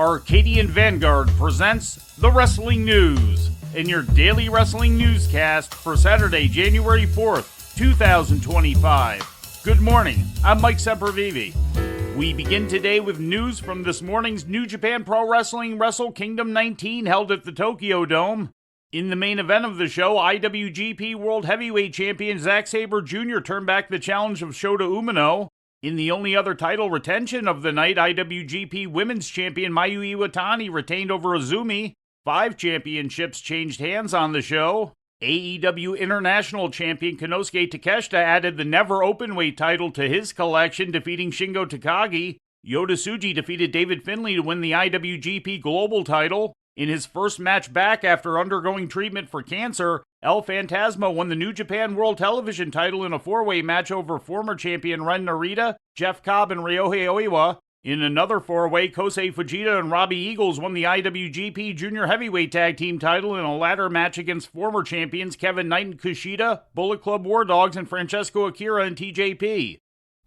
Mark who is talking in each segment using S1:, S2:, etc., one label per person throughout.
S1: Arcadian Vanguard presents the Wrestling News in your daily wrestling newscast for Saturday, January 4th, 2025. Good morning, I'm Mike Sempervive. We begin today with news from this morning's New Japan Pro Wrestling Wrestle Kingdom 19 held at the Tokyo Dome. In the main event of the show, IWGP World Heavyweight Champion Zack Sabre Jr. turned back the challenge of Shota Umino. In the only other title retention of the night, IWGP Women's Champion Mayu Iwatani retained over Azumi. 5 championships changed hands on the show. AEW International Champion Konosuke Takeshita added the Never Openweight title to his collection, defeating Shingo Takagi. Yota Tsuji defeated David Finlay to win the IWGP Global title. In his first match back after undergoing treatment for cancer, El Phantasmo won the New Japan World Television title in a 4-way match over former champion Ren Narita, Jeff Cobb, and Ryohei Oiwa. In another 4-way, Kosei Fujita and Robbie Eagles won the IWGP Junior Heavyweight Tag Team title in a ladder match against former champions Kevin Knight and Kushida, Bullet Club War Dogs, and Francesco Akira and TJP.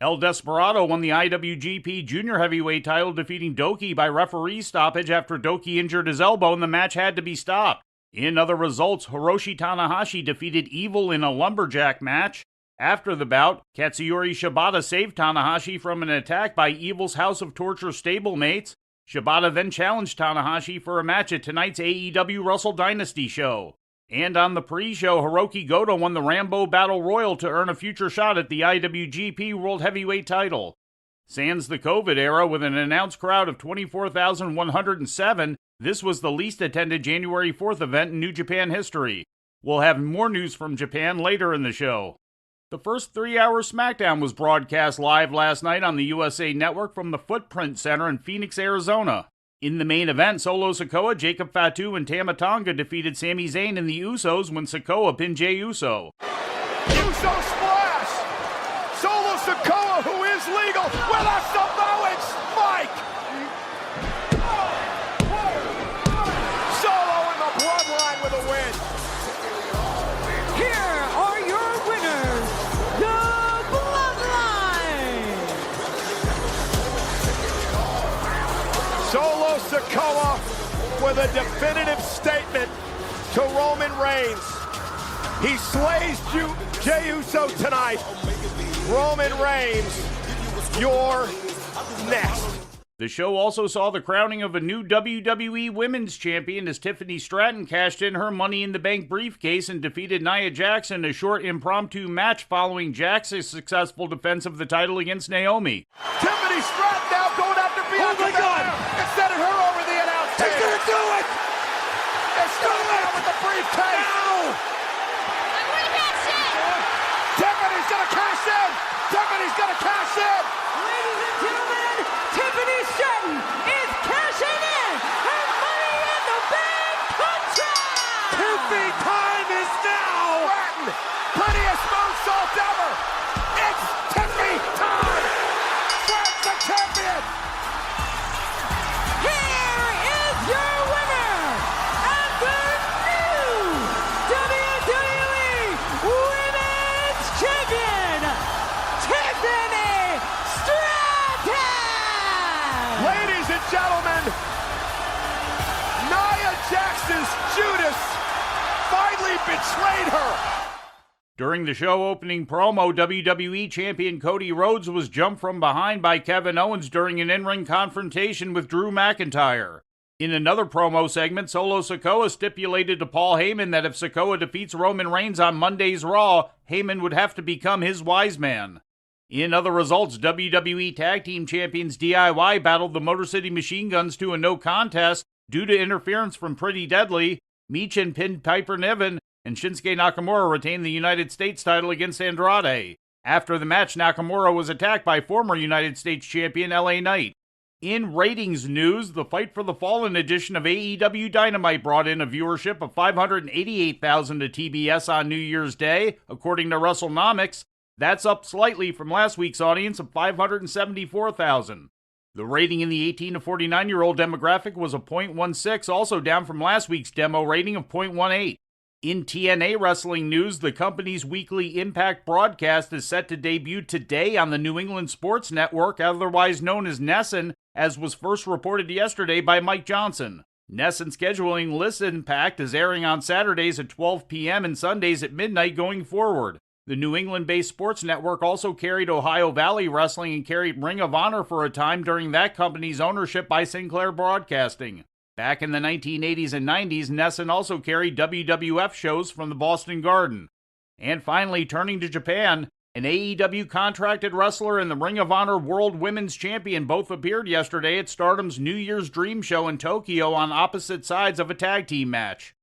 S1: El Desperado won the IWGP Junior Heavyweight title, defeating Doki by referee stoppage after Doki injured his elbow and the match had to be stopped. In other results, Hiroshi Tanahashi defeated Evil in a lumberjack match. After the bout, Katsuyori Shibata saved Tanahashi from an attack by Evil's House of Torture stablemates. Shibata then challenged Tanahashi for a match at tonight's AEW Wrestle Dynasty show. And on the pre-show, Hiroki Goto won the Rambo Battle Royal to earn a future shot at the IWGP World Heavyweight title. Sans the COVID era, with an announced crowd of 24,107, this was the least attended January 4th event in New Japan history. We'll have more news from Japan later in the show. The first 3-hour Smackdown was broadcast live last night on the USA Network from the Footprint Center in Phoenix, Arizona. In the main event, Solo Sikoa, Jacob Fatu, and Tama Tonga defeated Sami Zayn and the Usos when Sikoa pinned Jey Uso.
S2: Uso splash! Solo Sikoa, who is legal, with a Samoan spike! Solo in the bloodline with a win.
S3: Here are your winners, the Bloodline!
S2: Solo Sikoa with a definitive statement to Roman Reigns. He slays Jey Uso tonight. Roman Reigns, you're next.
S1: The show also saw the crowning of a new WWE Women's Champion as Tiffany Stratton cashed in her Money in the Bank briefcase and defeated Nia Jax in a short impromptu match following Jax's successful defense of the title against Naomi.
S2: Tiffany Stratton now going after Bianca Belair instead of her over the announce table. He's gonna do it! It's going out with the briefcase! No! Tiffany's gonna cash in! Tiffany's gonna cash in!
S3: Ladies and gentlemen, Tiffany Stratton is cashing in her Money in the Bank contract!
S2: Tiffy time is now! Stratton, prettiest moonsault ever! It's Tiffy time! Stratton's the champion!
S3: Here is your winner, and the new WWE Women's Champion, Tiffany Stratton!
S2: Ladies and gentlemen, Nia Jax's Judas finally betrayed her!
S1: During the show opening promo, WWE Champion Cody Rhodes was jumped from behind by Kevin Owens during an in-ring confrontation with Drew McIntyre. In another promo segment, Solo Sikoa stipulated to Paul Heyman that if Sikoa defeats Roman Reigns on Monday's Raw, Heyman would have to become his wise man. In other results, WWE Tag Team Champions DIY battled the Motor City Machine Guns to a no contest due to interference from Pretty Deadly. Michin pinned Piper Niven, and Shinsuke Nakamura retained the United States title against Andrade. After the match, Nakamura was attacked by former United States champion LA Knight. In ratings news, the Fight for the Fallen edition of AEW Dynamite brought in a viewership of 588,000 to TBS on New Year's Day, according to WrestleNomics. That's up slightly from last week's audience of 574,000. The rating in the 18 to 49-year-old demographic was a .16, also down from last week's demo rating of .18. In TNA wrestling news, the company's weekly Impact broadcast is set to debut today on the New England Sports Network, otherwise known as NESN, as was first reported yesterday by Mike Johnson. NESN scheduling lists Impact as airing on Saturdays at 12 p.m. and Sundays at midnight going forward. The New England-based sports network also carried Ohio Valley Wrestling and carried Ring of Honor for a time during that company's ownership by Sinclair Broadcasting. Back in the 1980s and 90s, NESN also carried WWF shows from the Boston Garden. And finally, turning to Japan, an AEW contracted wrestler and the Ring of Honor World Women's Champion both appeared yesterday at Stardom's New Year's Dream Show in Tokyo on opposite sides of a tag team match.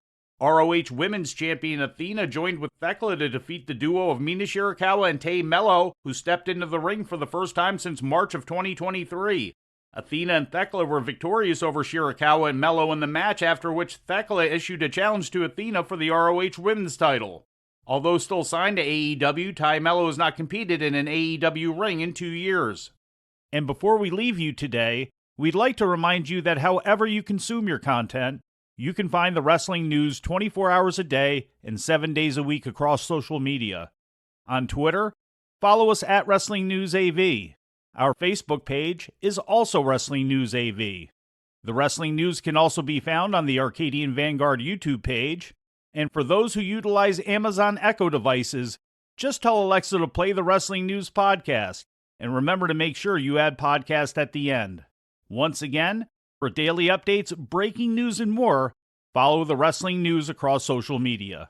S1: ROH Women's Champion Athena joined with Thekla to defeat the duo of Mina Shirakawa and Tay Mello, who stepped into the ring for the first time since March of 2023. Athena and Thekla were victorious over Shirakawa and Mello in the match, after which Thekla issued a challenge to Athena for the ROH Women's title. Although still signed to AEW, Tay Mello has not competed in an AEW ring in 2 years. And before we leave you today, we'd like to remind you that however you consume your content, you can find the wrestling news 24 hours a day and 7 days a week across social media. On Twitter, follow us at Wrestling News AV. Our Facebook page is also Wrestling News AV. The Wrestling News can also be found on the Arcadian Vanguard YouTube page. And for those who utilize Amazon Echo devices, just tell Alexa to play the Wrestling News podcast. And remember to make sure you add podcast at the end. Once again, for daily updates, breaking news, and more, follow the Wrestling News across social media.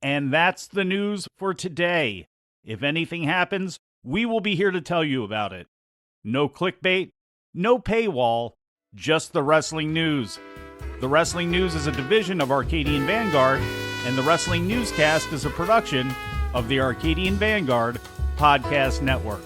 S1: And that's the news for today. If anything happens, we will be here to tell you about it. No clickbait, no paywall, just the Wrestling News. The Wrestling News is a division of Arcadian Vanguard, and the Wrestling Newscast is a production of the Arcadian Vanguard Podcast Network.